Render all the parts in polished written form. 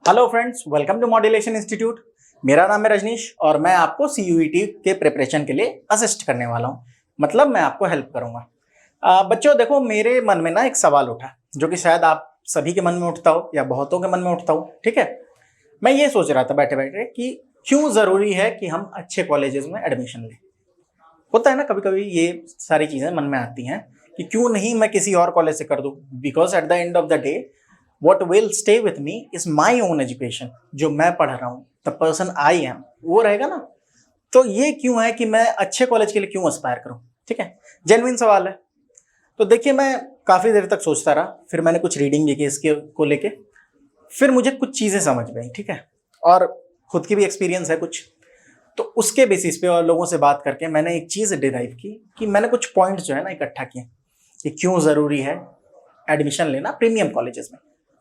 Hello friends, welcome to modulation institute. मेरा नाम है रजनीश और मैं आपको सीयूईटी के प्रिपरेशन के लिए असिस्ट करने वाला हूं। मतलब मैं आपको हेल्प करूंगा। बच्चों देखो, मेरे मन में ना एक सवाल उठा जो कि शायद आप सभी के मन में उठता हो या बहुतों के मन में उठता हो। ठीक है, मैं ये सोच रहा था बैठे बैठे कि क्यों जरूरी है कि हम अच्छे कॉलेजेस में एडमिशन लें। होता है ना, कभी कभी ये सारी चीजें मन में आती हैं कि क्यों नहीं मैं किसी और कॉलेज से कर दूं, because at the end of the day what will stay with me is my own education। जो मैं पढ़ रहा हूँ, the person I am, वो रहेगा ना। तो ये क्यों है कि मैं अच्छे कॉलेज के लिए क्यों एस्पायर करूँ। ठीक है, जेन्युइन सवाल है। तो देखिए, मैं काफ़ी देर तक सोचता रहा, फिर मैंने कुछ रीडिंग भी की इसके को लेके, फिर मुझे कुछ चीज़ें समझ में आई। ठीक है, और खुद की भी एक्सपीरियंस है कुछ, तो उसके बेसिस पे और लोगों से बात करके मैंने एक चीज़ डिराइव की कि मैंने कुछ पॉइंट्स जो है ना इकट्ठा किए कि क्यों ज़रूरी है एडमिशन लेना प्रीमियम कॉलेजेस में।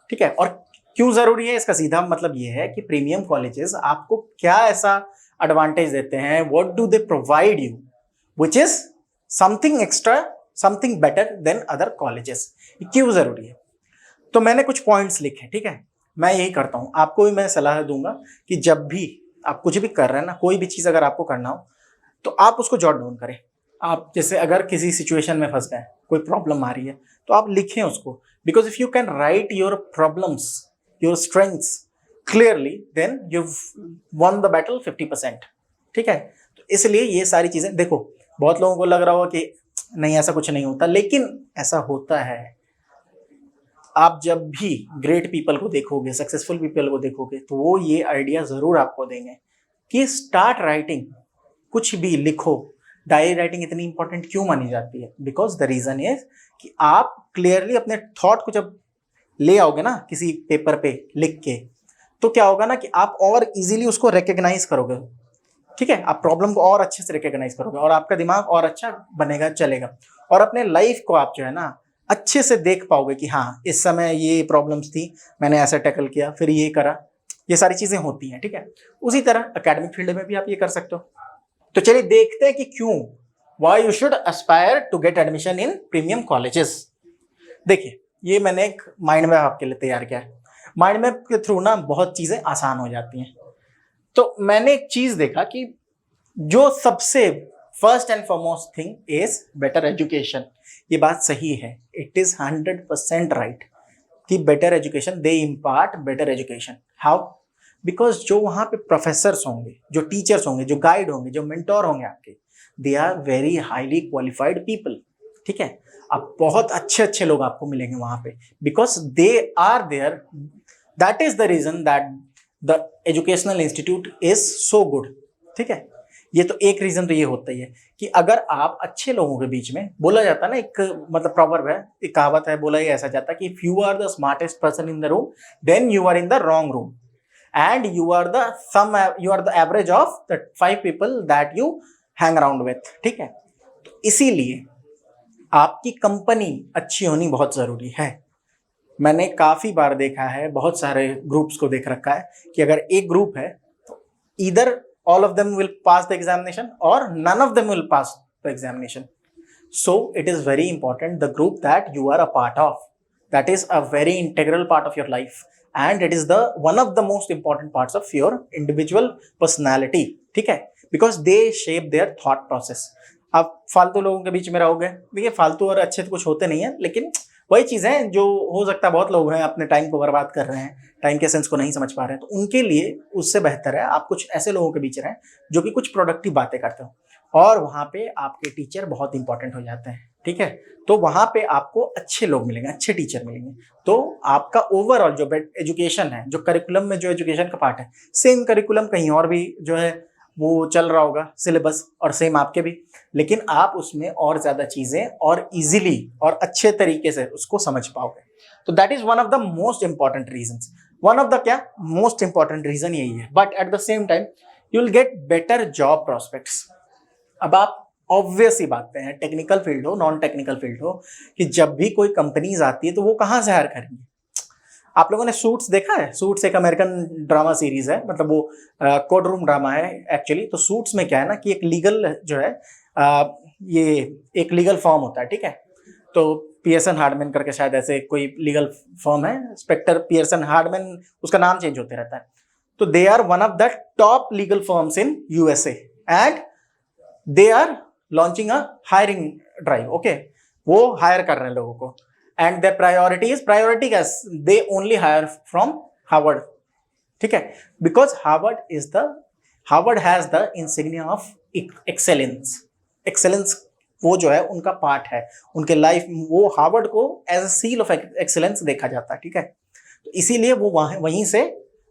ठीक है, और क्यों जरूरी है इसका सीधा मतलब ये है कि प्रीमियम कॉलेजेस आपको क्या ऐसा एडवांटेज देते हैं, what do they provide you which is something extra, something better than other colleges. क्यों जरूरी है, तो मैंने कुछ पॉइंट्स लिखे। ठीक है, मैं यही करता हूं, आपको भी मैं सलाह दूंगा कि जब भी आप कुछ भी कर रहे हैं ना, कोई भी चीज अगर आपको करना हो तो आप उसको जॉट डाउन करें। आप जैसे अगर किसी सिचुएशन में फंस गए, कोई प्रॉब्लम आ रही है, तो आप लिखें उसको, because if you can write your problems, your strengths clearly, then you won the battle 50%। ठीक है, तो इसलिए ये सारी चीजें देखो, बहुत लोगों को लग रहा होगा कि नहीं ऐसा कुछ नहीं होता, लेकिन ऐसा होता है। आप जब भी ग्रेट पीपल को देखोगे, सक्सेसफुल पीपल को देखोगे, तो वो ये आइडिया जरूर आपको देंगे कि स्टार्ट राइटिंग, कुछ भी लिखो। डायरी राइटिंग इतनी इंपॉर्टेंट क्यों मानी जाती है? बिकॉज द रीजन इज कि आप क्लियरली अपने थॉट को जब ले आओगे ना किसी पेपर पे लिख के, तो क्या होगा ना कि आप और इजीली उसको रिकग्नाइज करोगे। ठीक है, आप प्रॉब्लम को और अच्छे से रिकग्नाइज करोगे और आपका दिमाग और अच्छा बनेगा, चलेगा, और अपने लाइफ को आप जो है ना अच्छे से देख पाओगे कि हाँ इस समय ये प्रॉब्लम्स थी, मैंने ऐसा टैकल किया, फिर ये करा। ये सारी चीजें होती हैं। ठीक है, उसी तरह एकेडमिक फील्ड में भी आप ये कर सकते हो। तो चलिए देखते हैं कि क्यों, why you should aspire to get admission in premium colleges. देखिए, ये मैंने एक माइंड मैप आपके लिए तैयार किया है। माइंड मैप के थ्रू ना बहुत चीजें आसान हो जाती हैं। तो मैंने एक चीज देखा कि जो सबसे first and foremost thing is better education. ये बात सही है, इट इज 100% राइट कि better education, they impart better education. How? Because जो वहाँ पे प्रोफेसर्स होंगे, जो टीचर्स होंगे, जो गाइड होंगे, जो मेंटोर होंगे आपके, they are very highly qualified people. ठीक है, अब बहुत अच्छे अच्छे लोग आपको मिलेंगे वहाँ पे, because they are there. That is the reason that the educational institute is so good. ठीक है, ये तो एक रीजन तो ये होता ही है कि अगर आप अच्छे लोगों के बीच में, बोला जाता है ना, एक मतलब प्रॉवर्ब है, एक कहावत है, बोला ही ऐसा जाता है कि if you are the smartest person in the room, then you are in the wrong room, and you are the average of the 5 people that you hang around with। ठीक है, तो इसीलिए आपकी कंपनी अच्छी होनी बहुत जरूरी है। मैंने काफी बार देखा है, बहुत सारे ग्रुप्स को देख रखा है कि अगर एक ग्रुप है तो either all of them will pass the examination or none of them will pass the examination। So it is very important the group that you are a part of, that is a very integral part of your life, and it is the one of the most important parts of your individual personality। ठीक है, because they shape their thought process। आप फालतू लोगों के बीच में रहोगे, देखिए फालतू और अच्छे तो कुछ होते नहीं है, लेकिन वही चीज है जो हो सकता है बहुत लोग हैं अपने टाइम को बर्बाद कर रहे हैं, टाइम के सेंस को नहीं समझ पा रहे हैं, तो उनके लिए उससे बेहतर है आप कुछ ऐसे लोगों के बीच रहें जो कि कुछ प्रोडक्टिव बातें करते हो, और वहां पे आपके टीचर बहुत इंपॉर्टेंट हो जाते हैं। ठीक है, तो वहां पे आपको अच्छे लोग मिलेंगे, अच्छे टीचर मिलेंगे, तो आपका ओवरऑल जो एजुकेशन है, जो करिकुलम में जो एजुकेशन का पार्ट है, सेम करिकुलम कहीं और भी जो है वो चल रहा होगा सिलेबस, और सेम आपके भी, लेकिन आप उसमें और ज्यादा चीजें और इजीली और अच्छे तरीके से उसको समझ पाओगे। तो that is one of the most important reason, one of the क्या मोस्ट इंपॉर्टेंट रीजन यही है। But at the same time you will get better job prospects. अब आप ऑब्वियस ही बातें हैं, टेक्निकल फील्ड हो, नॉन टेक्निकल फील्ड हो, कि जब भी कोई कंपनीज आती है तो वो कहाँ से हायर करेंगे? आप लोगों ने सूट्स देखा है? सूट्स एक अमेरिकन ड्रामा सीरीज है, मतलब वो कोर्ट रूम ड्रामा है एक्चुअली। तो सूट्स में क्या है ना कि एक लीगल जो है ये एक लीगल फॉर्म होता है। ठीक है, तो पियर्सन हार्डमैन करके शायद ऐसे कोई लीगल फर्म है, स्पेक्टर पियर्सन हार्डमैन, उसका नाम चेंज होते रहता है। तो they are one of the top legal firms in USA and they are launching a hiring drive. Okay, वो हायर कर रहे हैं लोगों को and the priority case they only hire from Harvard. ठीक है, because Harvard has the insignia of excellence. वो जो है उनका पार्ट है उनके लाइफ, वो हार्वर्ड को as a seal of excellence देखा जाता है। ठीक है, तो इसीलिए वो वहीं से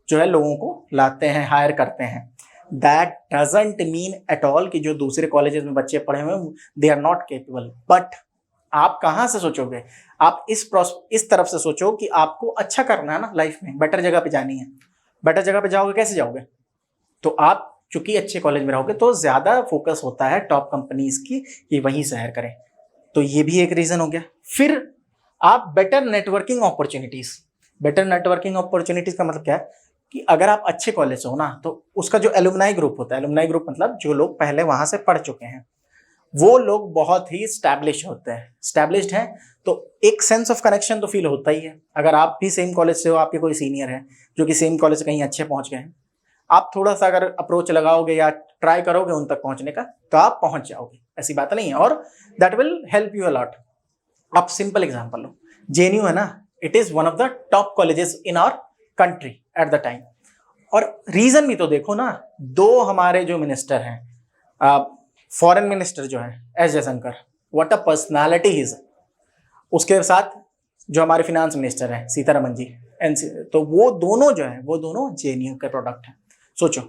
जो है लोगों को लाते हैं, हायर करते हैं। That doesn't mean at all कि जो दूसरे कॉलेजेस में बच्चे पढ़े हुए they are not capable, but आप कहाँ से सोचोगे, आप इस तरफ से सोचो कि आपको अच्छा करना है ना लाइफ में, बेटर जगह पे जानी है। बेटर जगह पे जाओगे, कैसे जाओगे? तो आप चूंकि अच्छे कॉलेज में रहोगे तो ज्यादा फोकस होता है टॉप कंपनीज की कि वहीं से हायर करें। तो ये भी एक रीजन हो गया। फिर आप बेटर नेटवर्किंग अपॉर्चुनिटीज का मतलब क्या है कि अगर आप अच्छे कॉलेज से हो ना, तो उसका जो एलुमनाई ग्रुप होता है, एलुमनाई ग्रुप मतलब जो लोग पहले वहां से पढ़ चुके हैं, वो लोग बहुत ही स्टैब्लिश्ड हैं, तो एक सेंस ऑफ कनेक्शन तो फील होता ही है। अगर आप भी सेम कॉलेज से हो, आपके कोई सीनियर है जो कि सेम कॉलेज से कहीं अच्छे पहुंच गए हैं, आप थोड़ा सा अगर अप्रोच लगाओगे या ट्राई करोगे उन तक पहुंचने का, तो आप पहुंच जाओगे, ऐसी बात नहीं है, और that will help you a lot. आप सिंपल एग्जांपल लो, जेएनयू है ना, it is one of the top colleges in our country at the time. और रीजन भी तो देखो ना, दो हमारे जो मिनिस्टर हैं, फॉरेन मिनिस्टर जो है S Jaishankar, what a personality is, उसके साथ जो हमारे फिनांस मिनिस्टर हैं सीतारमन जी, तो वो दोनों जो है वो दोनों जेएनयू के प्रोडक्ट हैं। सोचो,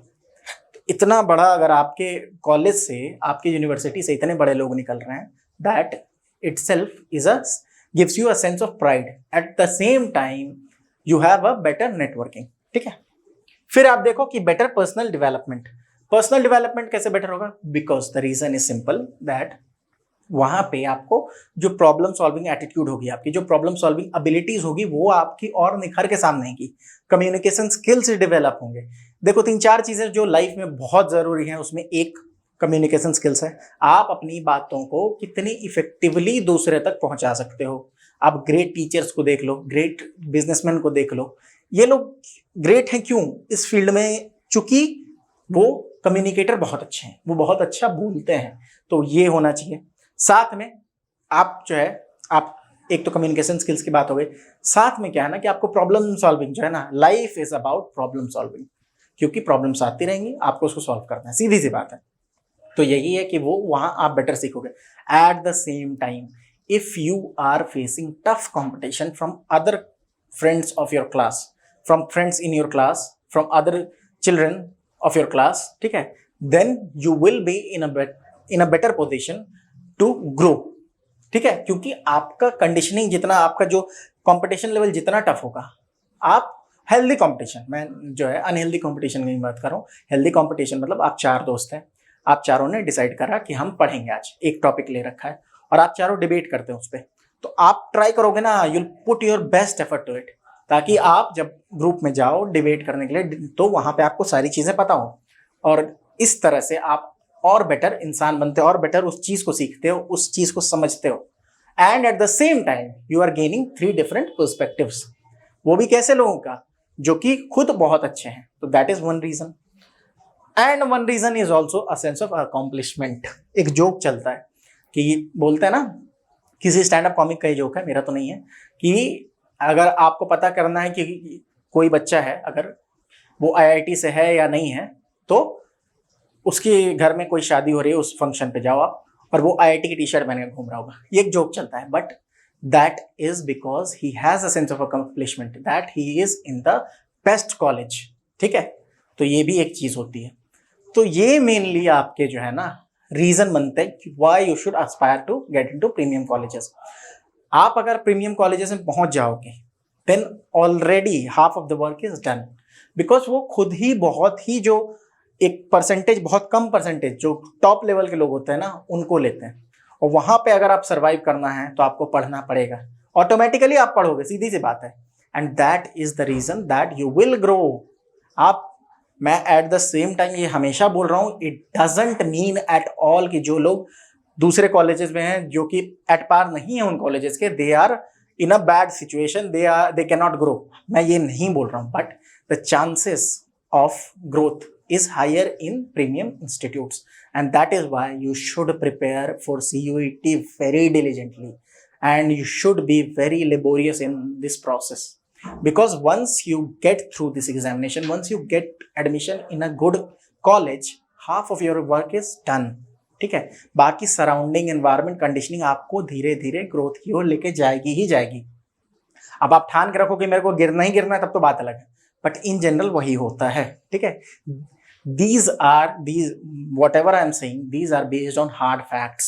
इतना बड़ा अगर आपके कॉलेज से, आपकी यूनिवर्सिटी से इतने बड़े लोग निकल रहे हैं, that itself is a gives you a sense of pride. At the same time you have a better networking. ठीक है, फिर आप देखो कि बेटर पर्सनल डेवलपमेंट कैसे बेटर होगा? Because the reason is simple that वहां पे आपको जो प्रॉब्लम सॉल्विंग एटीट्यूड होगी, आपकी जो प्रॉब्लम सॉल्विंग एबिलिटीज होगी, वो आपकी और निखर के सामने आएगी। कम्युनिकेशन स्किल्स डेवलप होंगे। देखो 3-4 चीजें जो लाइफ में बहुत जरूरी हैं, उसमें एक कम्युनिकेशन स्किल्स है। आप अपनी बातों को कितनी इफेक्टिवली दूसरे तक पहुंचा सकते हो। आप ग्रेट टीचर्स को देख लो, ग्रेट बिजनेसमैन को देख लो, ये लोग ग्रेट हैं क्यों? इस फील्ड में चूंकि वो कम्युनिकेटर बहुत अच्छे हैं, वो बहुत अच्छा बोलते हैं, तो ये होना चाहिए। साथ में आप जो है, आप एक तो कम्युनिकेशन स्किल्स की बात हो गई, साथ में क्या है ना कि आपको प्रॉब्लम सॉल्विंग जो है ना, life is about problem solving, क्योंकि प्रॉब्लम्स आती रहेंगी, आपको उसको सॉल्व करना है, सीधी सी बात है। तो यही है कि वो वहां आप बेटर सीखोगे। At the same time if you are facing tough competition from other friends of your class, from friends in your class, from other children of your class, ठीक है, then you will be in a better position to grow. ठीक है, क्योंकि आपका conditioning जितना, आपका जो competition level जितना टफ होगा, आप हेल्दी कंपटीशन, मैं जो है अनहेल्दी कंपटीशन की बात कर रहा हूँ। हेल्दी कंपटीशन मतलब आप 4 दोस्त हैं, आप चारों ने डिसाइड करा कि हम पढ़ेंगे, आज एक टॉपिक ले रखा है और आप चारों डिबेट करते हैं उस पर, तो आप ट्राई करोगे ना, you'll put your best effort to it, ताकि आप जब ग्रुप में जाओ डिबेट करने के लिए, तो वहां पे आपको सारी चीजें पता हो, और इस तरह से आप और बेटर इंसान बनते हो, और बेटर उस चीज को सीखते हो, उस चीज को समझते हो। And at the same time you are gaining 3 different perspectives, वो भी कैसे लोगों का, जो कि खुद बहुत अच्छे हैं। तो that is one reason. And one reason is also a sense of accomplishment. एक जोक चलता है कि बोलते हैं ना, किसी स्टैंड अप कॉमिक का ही जोक है, मेरा तो नहीं है, कि अगर आपको पता करना है कि कोई बच्चा है, अगर वो आईआईटी से है या नहीं है, तो उसके घर में कोई शादी हो रही है, उस फंक्शन पे जाओ आप, और वो आईआईटी की टी शर्ट पहन के घूम रहा होगा। ये एक जोक चलता है, but that is because he has a sense of accomplishment, that he is in the best college. ठीक है, तो ये भी एक चीज होती है। तो ये मेनली आपके जो है ना रीजन बनते हैं कि why you should aspire to get into premium colleges. आप अगर प्रीमियम कॉलेजेस में पहुंच जाओगे, then already half of the work is done, because वो खुद ही बहुत ही जो एक परसेंटेज, बहुत कम परसेंटेज जो टॉप लेवल के लोग होते हैं ना, उनको लेते हैं। और वहां पे अगर आप सर्वाइव करना है तो आपको पढ़ना पड़ेगा, ऑटोमेटिकली आप पढ़ोगे, सीधी सी बात है। And that is the reason that you will grow. आप, मैं एट द सेम टाइम ये हमेशा बोल रहा हूं, it doesn't mean at all कि जो लोग दूसरे कॉलेजेस में हैं जो कि एट पार नहीं है उन कॉलेजेस के, they are in a bad situation, they can not grow, मैं ये नहीं बोल रहा हूँ, but the chances of growth is higher in premium institutes, and that is why you should prepare for CUET very diligently, and you should be very laborious in this process, because once you get through this examination, once you get admission in a good college, half of your work is done. ठीक है, बाकी surrounding environment conditioning आपको धीरे धीरे growth की ओर लेके जाएगी ही जाएगी। अब आप ठान के रखो कि मेरे को गिरना ही गिरना है, तब तो बात अलग है, बट इन जनरल वही होता है। ठीक है, these whatever I am saying, these are based on hard facts.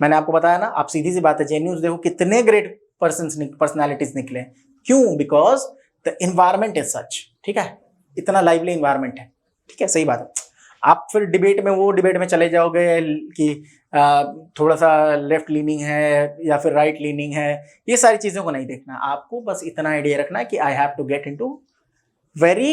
मैंने आपको बताया ना, आप सीधी सी बात है, जेन्यूज देखो कितने ग्रेट पर्सनालिटीज निकले, क्यों? Because the environment is such. ठीक है, इतना लाइवली एनवायरमेंट है। ठीक है, सही बात है। आप फिर डिबेट में चले जाओगे कि थोड़ा सा लेफ्ट लीनिंग है या फिर राइट लीनिंग है, ये सारी चीजों को नहीं देखना, आपको बस इतना आइडिया रखना है कि I have to get into very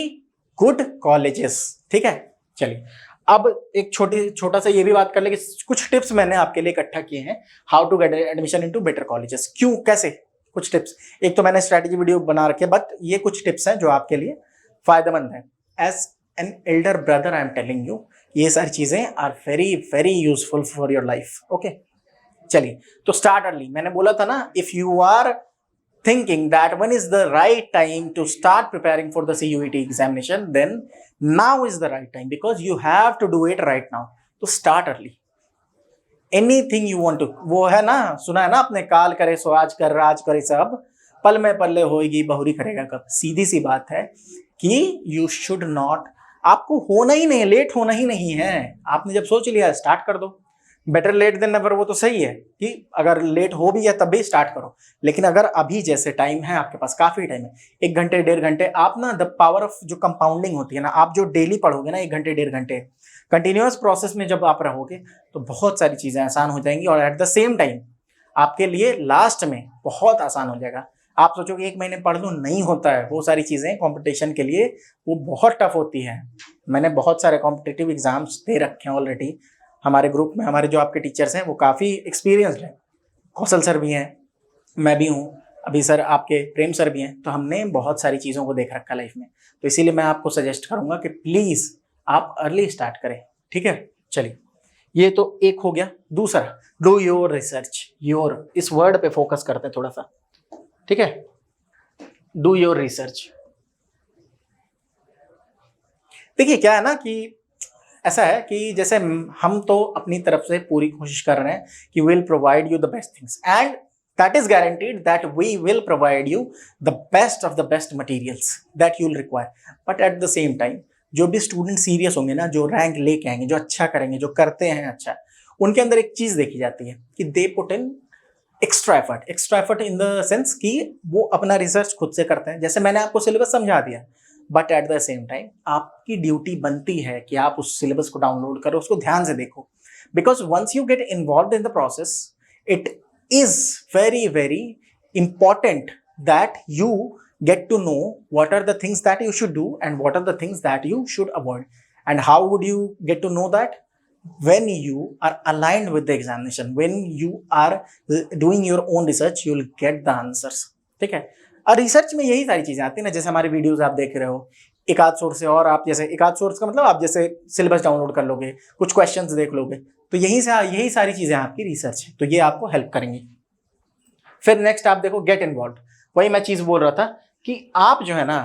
good colleges. ठीक है, चलिए अब एक छोटा सा ये भी बात कर ले कि कुछ टिप्स मैंने आपके लिए इकट्ठा किए हैं, how to get admission into better colleges. क्यों, कैसे, कुछ टिप्स। एक तो मैंने स्ट्रैटेजी वीडियो बना रखे, बट ये कुछ टिप्स हैं जो आपके लिए फायदेमंद है। As an elder brother I am telling you, ये सारी चीजें are very very useful for your life. Okay, चलिए तो स्टार्ट अर्ली। मैंने बोला था ना, if you are thinking that when is the right time to start preparing for the CUET examination, then now is the right time, because you have to do it right now. तो start early. Anything you want to, वो है ना, सुना है ना आपने, काल करे सो आज कर, राज करे सब, पल में पल्ले होएगी बहुरी करेगा कब। सीधी सी बात है कि you should not, आपको होना ही नहीं, लेट होना ही नहीं है। आपने जब सोच लिया स्टार्ट कर दो, बेटर लेट देन नेवर, वो तो सही है कि अगर लेट हो भी है तब भी स्टार्ट करो, लेकिन अगर अभी जैसे टाइम है आपके पास, काफी टाइम है, 1 घंटे 1.5 घंटे, आप ना द पावर ऑफ जो कंपाउंडिंग होती है ना, आप जो डेली पढ़ोगे ना 1 घंटे 1.5 घंटे कंटिन्यूअस प्रोसेस में जब आप रहोगे तो बहुत सारी चीजें आसान हो जाएंगी, और एट द सेम टाइम आपके लिए लास्ट में बहुत आसान हो जाएगा। आप सोचोगे 1 महीने पढ़ लूँ, नहीं होता है। वो सारी चीजें कॉम्पिटिशन के लिए वो बहुत टफ होती है। मैंने बहुत सारे कॉम्पिटिटिव एग्जाम्स दे रखे हैं ऑलरेडी। हमारे ग्रुप में हमारे जो आपके टीचर्स हैं वो काफ़ी एक्सपीरियंस्ड हैं, कौशल सर भी हैं, मैं भी हूँ, अभी सर आपके प्रेम सर भी हैं, तो हमने बहुत सारी चीज़ों को देख रखा लाइफ में। तो इसीलिए मैं आपको सजेस्ट करूँगा कि प्लीज़ आप अर्ली स्टार्ट करें। ठीक है, चलिए ये तो एक हो गया। दूसरा, डू योर रिसर्च। योर, इस वर्ड पे फोकस करते हैं थोड़ा सा। ठीक है, डू योर रिसर्च। देखिए क्या है ना कि ऐसा है कि जैसे हम तो अपनी तरफ से पूरी कोशिश कर रहे हैं कि will provide you the best things, and that is guaranteed that we will provide you the best of the best materials that you will require. But at the same time जो भी स्टूडेंट सीरियस होंगे ना, जो rank लेके आएंगे, जो अच्छा करेंगे, जो करते हैं अच्छा, उनके अंदर एक चीज देखी जाती है कि they put in extra effort in the sense कि वो अपना रिसर्च खुद से करते हैं। जैसे मैंने आपको सिलेबस समझा दिया, but at the same time आपकी ड्यूटी बनती है कि आप उस सिलेबस को डाउनलोड करो, उसको ध्यान से देखो, because once you get involve in the process, it is very very important that you get to know what are the things that you should do and what are the things that you should avoid. And how would you get to know that? When you are aligned with the examination, when you are doing your own research, you will get the answers. ठीक है, और research में यही सारी चीजें आती है ना, जैसे हमारे वीडियोस आप देख रहे हो, एक आध सोर्स से, और आप जैसे एक आध सोर्स का मतलब आप जैसे सिलेबस डाउनलोड कर लोगे, कुछ क्वेश्चंस देख लोगे, तो यही सारी चीजें आपकी रिसर्च है, तो ये आपको हेल्प करेंगी। फिर नेक्स्ट आप देखो, गेट इन्वॉल्व। वही मैं चीज बोल रहा था कि आप जो है ना,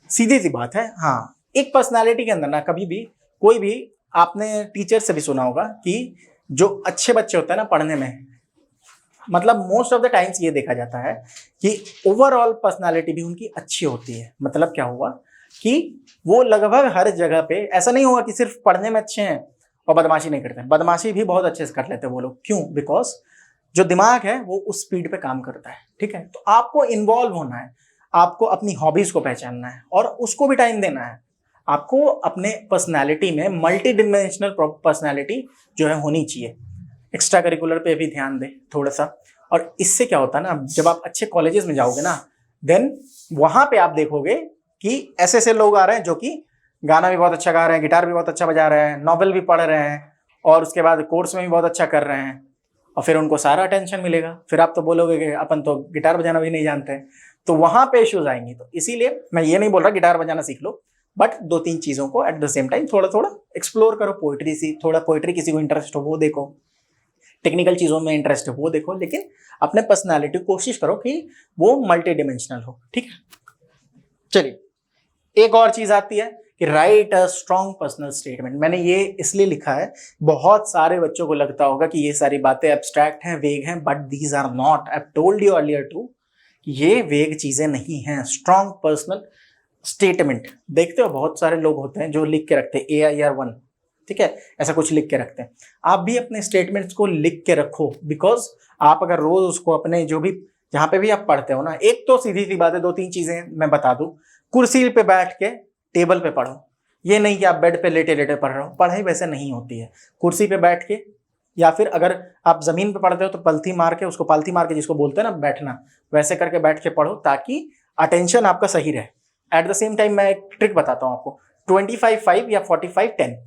सीधी सी बात है, हाँ, एक पर्सनालिटी के अंदर ना कभी भी कोई भी, आपने टीचर से भी सुना होगा कि जो अच्छे बच्चे होते हैं ना पढ़ने में, मतलब मोस्ट ऑफ द टाइम्स ये देखा जाता है कि ओवरऑल पर्सनालिटी भी उनकी अच्छी होती है। मतलब क्या हुआ कि वो लगभग हर जगह पे, ऐसा नहीं होगा कि सिर्फ पढ़ने में अच्छे हैं और बदमाशी नहीं करते हैं, बदमाशी भी बहुत अच्छे से कर लेते हैं वो लोग। क्यों? बिकॉज जो दिमाग है वो उस स्पीड पे काम करता है। ठीक है, तो आपको इन्वॉल्व होना है, आपको अपनी हॉबीज को पहचानना है और उसको भी टाइम देना है। आपको अपने पर्सनालिटी में मल्टी डिमेंशनल पर्सनालिटी जो है होनी चाहिए। एक्स्ट्रा करिकुलर पे भी ध्यान दें थोड़ा सा, और इससे क्या होता है ना, जब आप अच्छे कॉलेजेस में जाओगे ना, देन वहां पे आप देखोगे कि ऐसे ऐसे लोग आ रहे हैं जो कि गाना भी बहुत अच्छा गा रहे हैं, गिटार भी बहुत अच्छा बजा रहे हैं, नॉवेल भी पढ़ रहे हैं, और उसके बाद कोर्स में भी बहुत अच्छा कर रहे हैं और फिर उनको सारा अटेंशन मिलेगा, फिर आप तो बोलोगे कि अपन तो गिटार बजाना भी नहीं जानते हैं, तो वहां पे इश्यूज आएंगी। तो इसीलिए मैं ये नहीं बोल रहा गिटार बजाना सीख लो, बट 2-3 चीजों को एट द सेम टाइम थोड़ा थोड़ा एक्सप्लोर करो। पोइट्री थोड़ा पोइट्री किसी को इंटरेस्ट हो वो देखो, टेक्निकल चीजों में इंटरेस्ट हो वो देखो, लेकिन अपने पर्सनैलिटी कोशिश करो कि वो मल्टी डिमेंशनल हो। ठीक है, चलिए एक और चीज आती है कि right a strong personal statement. मैंने ये इसलिए लिखा है, बहुत सारे बच्चों को लगता होगा कि ये सारी बातें एब्स्ट्रैक्ट हैं, वेग हैं, but these are not. I told you earlier too, ये वेग चीजें नहीं हैं। स्ट्रॉन्ग पर्सनल स्टेटमेंट देखते हो बहुत सारे लोग होते हैं जो लिख के रखते हैं AIR1, ठीक है, ऐसा कुछ लिख के रखते हैं। आप भी अपने स्टेटमेंट्स को लिख के रखो, बिकॉज आप अगर रोज उसको अपने जो भी जहां पे भी आप पढ़ते हो ना, एक तो सीधी सी बात है, 2-3 चीजें मैं बता दूं, कुर्सी पे बैठ के टेबल पे पढ़ो। ये नहीं कि आप बेड पे लेटे लेटे पढ़ रहे हो, पढ़ाई वैसे नहीं होती है। कुर्सी पे बैठ के, या फिर अगर आप जमीन पे पढ़ते हो तो पलथी मार के, उसको पालथी मार के जिसको बोलते हैं ना बैठना, वैसे करके बैठ के पढ़ो ताकि अटेंशन आपका सही रहे। एट द सेम टाइम मैं एक ट्रिक बताता हूँ आपको, 25-5 या 45-10।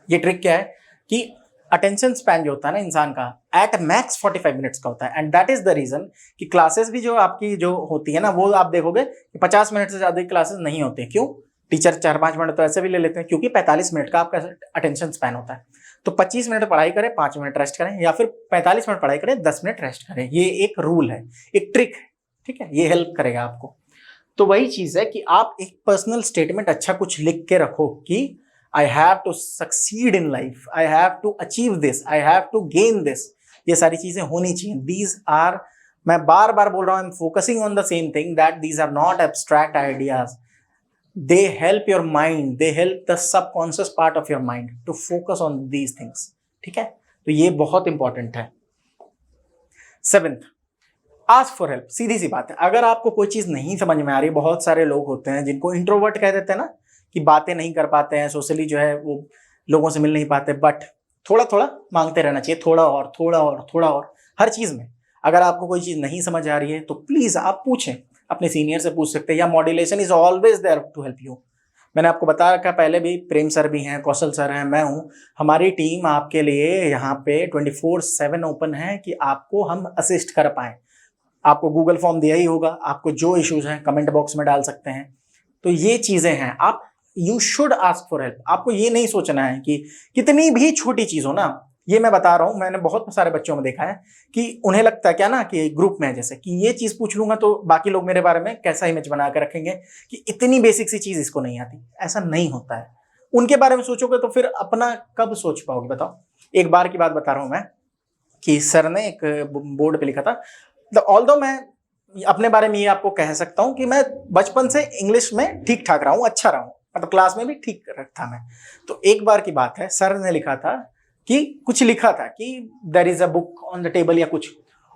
ये ट्रिक क्या है कि अटेंशन स्पैन जो होता है ना इंसान का, एट मैक्स 45 मिनट्स का होता है। And that is the reason कि क्लासेस भी जो आपकी जो होती है ना, वो आप देखोगे कि 50 मिनट से ज्यादा क्लासेस नहीं होती है। क्यों? टीचर 4-5 मिनट तो ऐसे भी ले लेते हैं, क्योंकि 45 मिनट का आपका अटेंशन स्पैन होता है। तो 25 मिनट पढ़ाई करें, 5 मिनट रेस्ट करें, या फिर 45 मिनट पढ़ाई करें, 10 मिनट रेस्ट करें। ये एक रूल है, एक ट्रिक है, ठीक है, ये हेल्प करेगा आपको। तो वही चीज है कि आप एक पर्सनल स्टेटमेंट अच्छा कुछ लिख के रखो कि I have to succeed in life, I have to achieve this, I have to gain this. ये सारी चीजें होनी चाहिए। दीज आर, मैं बार बार बोल रहा हूं, I am focusing on the same thing, that these are not abstract ideas. They help your mind, they help the subconscious part of your mind to focus on these things. ठीक है, तो ये बहुत important है। 7th, ask for help. सीधी सी बात है, अगर आपको कोई चीज नहीं समझ में आ रही, बहुत सारे लोग होते हैं जिनको इंट्रोवर्ट कह देते हैं ना, कि बातें नहीं कर पाते हैं, सोशली जो है वो लोगों से मिल नहीं पाते, बट थोड़ा थोड़ा मांगते रहना चाहिए, थोड़ा और थोड़ा और थोड़ा और, हर चीज में। अगर आपको कोई चीज नहीं समझ आ रही है तो प्लीज आप पूछें, अपने सीनियर से पूछ सकते हैं, या modulation is always there to help you. मैंने आपको बता रखा पहले भी, प्रेम सर भी हैं, कौशल सर हैं, मैं हूं, हमारी टीम आपके लिए यहाँ पे 24/7 ओपन है कि आपको हम असिस्ट कर पाएं। आपको गूगल फॉर्म दिया ही होगा, आपको जो इश्यूज हैं कमेंट बॉक्स में डाल सकते हैं। तो ये चीजें हैं, आप you should ask for help. आपको ये नहीं सोचना है कि कितनी भी छोटी चीज हो ना, ये मैं बता रहा हूं, मैंने बहुत सारे बच्चों में देखा है कि उन्हें लगता है क्या ना, कि ग्रुप में जैसे कि ये चीज पूछ लूंगा तो बाकी लोग मेरे बारे में कैसा इमेज बना कर रखेंगे कि इतनी बेसिक सी चीज इसको नहीं आती। ऐसा नहीं होता है। उनके बारे में सोचोगे तो फिर अपना कब सोच पाओगे बताओ। एक बार की बात बता रहा हूं मैं, कि सर ने एक बोर्ड पे लिखा था, ऑल्दो मैं अपने बारे में ये आपको कह सकता हूं कि मैं बचपन से इंग्लिश में ठीक ठाक रहा हूं, अच्छा रहा हूं, मतलब क्लास में भी ठीक था मैं। तो एक बार की बात है, सर ने लिखा था कि कुछ लिखा था कि there is a book on the table या कुछ,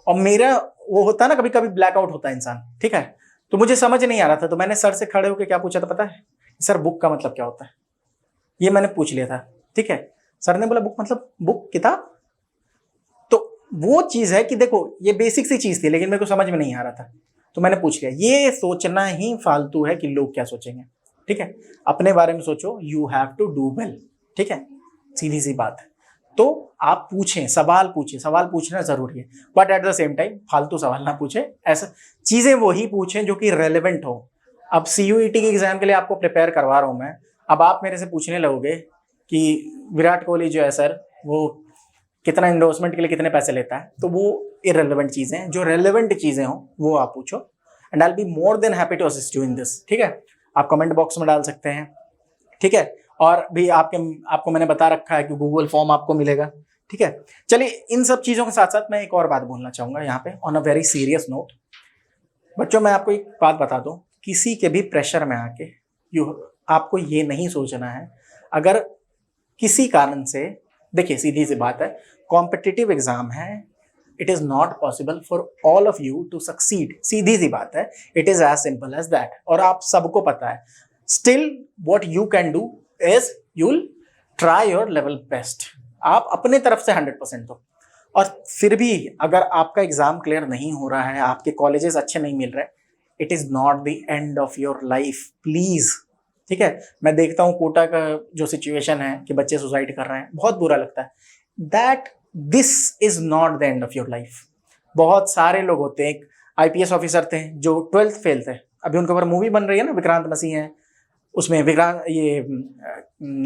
और मेरा वो होता है ना, कभी कभी ब्लैकआउट होता है इंसान, ठीक है, तो मुझे समझ नहीं आ रहा था। तो मैंने सर से खड़े होकर क्या पूछा था पता है? सर बुक का मतलब क्या होता है? ये मैंने पूछ लिया था, ठीक है। सर ने बोला बुक मतलब बुक, किताब। तो वो चीज है कि देखो, ये बेसिक सी चीज थी, लेकिन मेरे को समझ में नहीं आ रहा था, तो मैंने पूछ लिया। ये सोचना ही फालतू है कि लोग क्या सोचेंगे, ठीक है। अपने बारे में सोचो, you have to do well, ठीक है, सीधी सी बात है। तो आप पूछें, सवाल पूछें, सवाल पूछना जरूरी है, but at the same time फालतू सवाल ना पूछें। ऐसा चीजें वही पूछें जो कि रेलेवेंट हो। अब CUET के एग्जाम के लिए आपको प्रिपेयर करवा रहा हूं मैं, अब आप मेरे से पूछने लगोगे कि विराट कोहली जो है सर, वो कितना इंडोर्समेंट के लिए कितने पैसे लेता है, तो वो इररेलेवेंट चीजें हैं। जो रेलेवेंट चीजें हो वो आप पूछो, and I will be more than happy to assist you in this, ठीक है। आप कमेंट बॉक्स में डाल सकते हैं, ठीक है। और भी आपको मैंने बता रखा है कि गूगल फॉर्म आपको मिलेगा, ठीक है। चलिए, इन सब चीजों के साथ साथ मैं एक और बात बोलना चाहूंगा यहाँ पे on a very serious note. बच्चों, मैं आपको एक बात बता दूं, किसी के भी प्रेशर में आके आपको ये नहीं सोचना है। अगर किसी कारण से, देखिए सीधी सी बात है, कॉम्पिटिटिव एग्जाम है, it is not possible for all of you to succeed. सीधी सी बात है, it is as simple as that, और आप सबको पता है। Still what you can do is you'll try your level best. आप अपने तरफ से 100% दो, और फिर भी अगर आपका एग्जाम क्लियर नहीं हो रहा है, आपके कॉलेजेस अच्छे नहीं मिल रहे, it is not the end of your life. Please ठीक है, मैं देखता हूँ कोटा का जो सिचुएशन है कि बच्चे सुसाइड कर रहे हैं, बहुत बुरा लगता है। That this is not the end of your life. बहुत सारे लोग होते हैं, एक आईपीएस ऑफिसर थे जो 12th फेल थे, अभी उनके ऊपर मूवी बन रही है ना, विक्रांत मसीह है उसमें, विक्रांत ये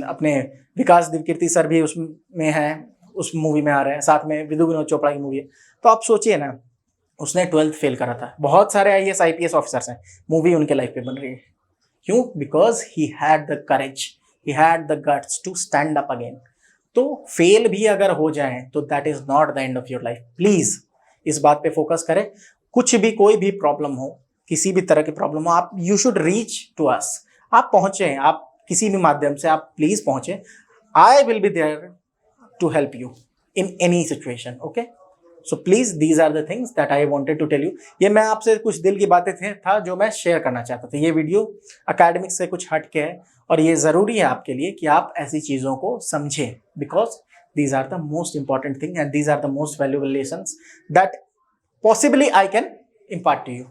अपने विकास दिव्यकीर्ति सर भी उसमें है, उस मूवी में आ रहे हैं, साथ में विधु विनोद चोपड़ा की मूवी है। तो आप सोचिए ना, उसने 12th फेल करा था। बहुत सारे आईएएस आईपीएस ऑफिसर्स हैं, मूवी उनके लाइफ पे बन रही है। क्यों? Because he had the courage, he had the guts to stand up again. तो फेल भी अगर हो जाए तो that is not the end of your life. Please इस बात पे फोकस करें। कुछ भी, कोई भी प्रॉब्लम हो, किसी भी तरह की प्रॉब्लम हो, आप you should reach to us. आप पहुंचे, आप किसी भी माध्यम से आप प्लीज पहुंचे। I will be there to help you in any situation. Okay, so please these are the things that I wanted to tell you. ये मैं आपसे कुछ दिल की बातें था जो मैं शेयर करना चाहता था। ये वीडियो एकेडमिक्स से कुछ हट के है और ये जरूरी है आपके लिए कि आप ऐसी चीजों को समझें, because these are the most important thing and these are the most valuable lessons that possibly I can impart to you.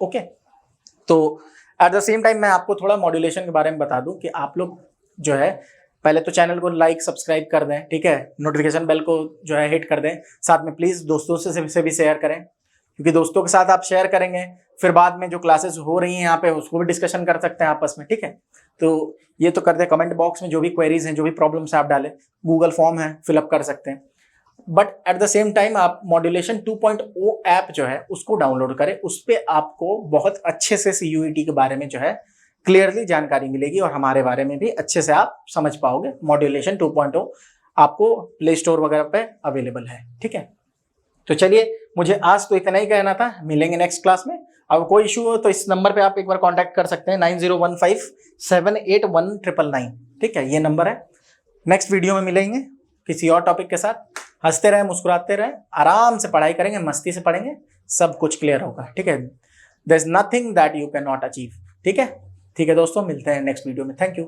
Okay, तो एट द सेम टाइम मैं आपको थोड़ा मॉड्यूलेशन के बारे में बता दूं कि आप लोग जो है पहले तो चैनल को लाइक सब्सक्राइब कर दें, ठीक है, नोटिफिकेशन बेल को जो है हिट कर दें, साथ में प्लीज दोस्तों से भी शेयर करें, क्योंकि दोस्तों के साथ आप शेयर करेंगे फिर बाद में जो क्लासेस हो रही हैं यहाँ पे उसको भी डिस्कशन कर सकते हैं आपस में, ठीक है। तो ये तो कर दे, कमेंट बॉक्स में जो भी क्वेरीज हैं, जो भी प्रॉब्लम्स आप डालें, गूगल फॉर्म है, फिलअप कर सकते हैं। But at the same time आप मॉड्यूलेशन 2.0 ऐप जो है उसको डाउनलोड करें, उस पर आपको बहुत अच्छे से सीयूईटी के बारे में जो है क्लियरली जानकारी मिलेगी और हमारे बारे में भी अच्छे से आप समझ पाओगे। मॉड्यूलेशन 2.0 आपको प्ले स्टोर वगैरह पे अवेलेबल है, ठीक है। तो चलिए, मुझे आज तो इतना ही कहना था, मिलेंगे नेक्स्ट क्लास में। अब कोई इशू हो तो इस नंबर पे आप एक बार कांटेक्ट कर सकते हैं, 9015781999, ठीक है, ये नंबर है। नेक्स्ट वीडियो में मिलेंगे किसी और टॉपिक के साथ। हंसते रहे, मुस्कुराते रहे, आराम से पढ़ाई करेंगे, मस्ती से पढ़ेंगे, सब कुछ क्लियर होगा, ठीक है। There is nothing that you can not achieve, ठीक है। ठीक है दोस्तों, मिलते हैं नेक्स्ट वीडियो में। Thank you.